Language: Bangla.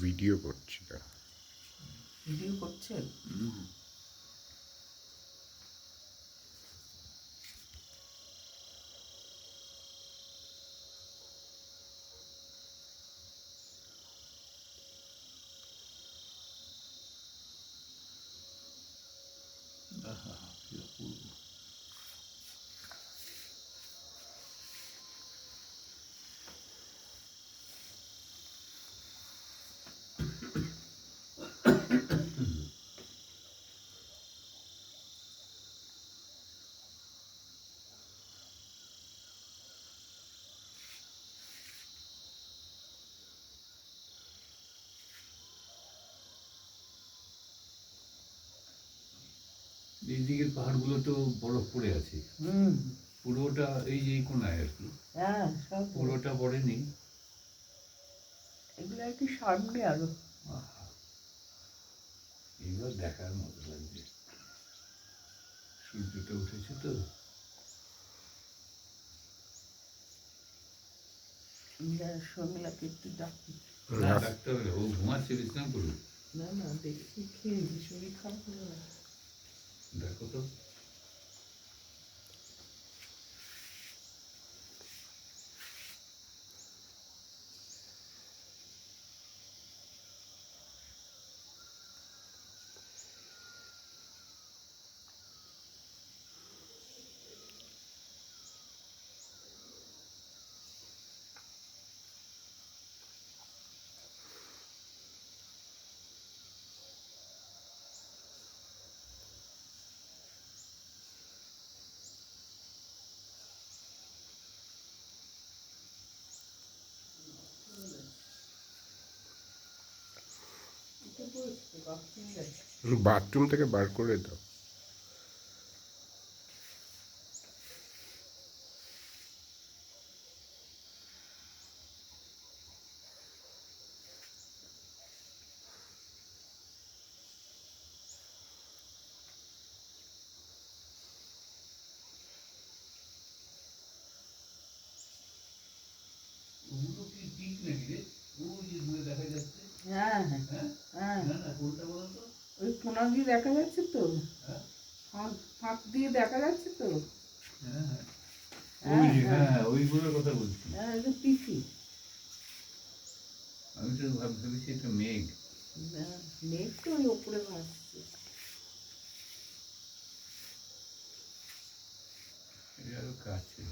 ভিডিও করছি না। ভিডিও করছে? এইদিকের পাহাড়গুলো তো বরফ পড়ে আছে। পুরোটা এই যে এই কোনায় আর কি, হ্যাঁ, সব পুরোটা পড়েনি। এগুলো আর কি সামনে আরো। আহা, এইবার দেখার মতো লাগছে। সূর্যটা উঠেছে তো। শর্মিলাকে একটু ডাকি। না, ডাকতে হবে না, ও ঘুমাচ্ছে, বিশ্রাম করুক। না না, দেখি খেয়ে শরীর খারাপ হলো না। দেখো তো। বাথরুম থেকে বার করে দাও। ওগুলো কি ঠিক নাকি রে? ওই যে দূরে দেখা যাচ্ছে। হ্যাঁ হ্যাঁ হ্যাঁ, হ্যাঁ, না না, কোনটা বলো তো? ওই কোনা দিয়ে দেখা যাচ্ছে তো, হ্যাঁ ফাঁক ফাঁক দিয়ে দেখা যাচ্ছে তো। হ্যাঁ হ্যাঁ, হ্যাঁ ওই হ্যাঁ হ্যাঁ ওইগুলোর কথা বলছি। হ্যাঁ, এটা পিসি। আমি তো ভেবেছি এটা মেঘ। মেঘ তো ওই ওপরে ভাসছে। এটা আরো কাছে।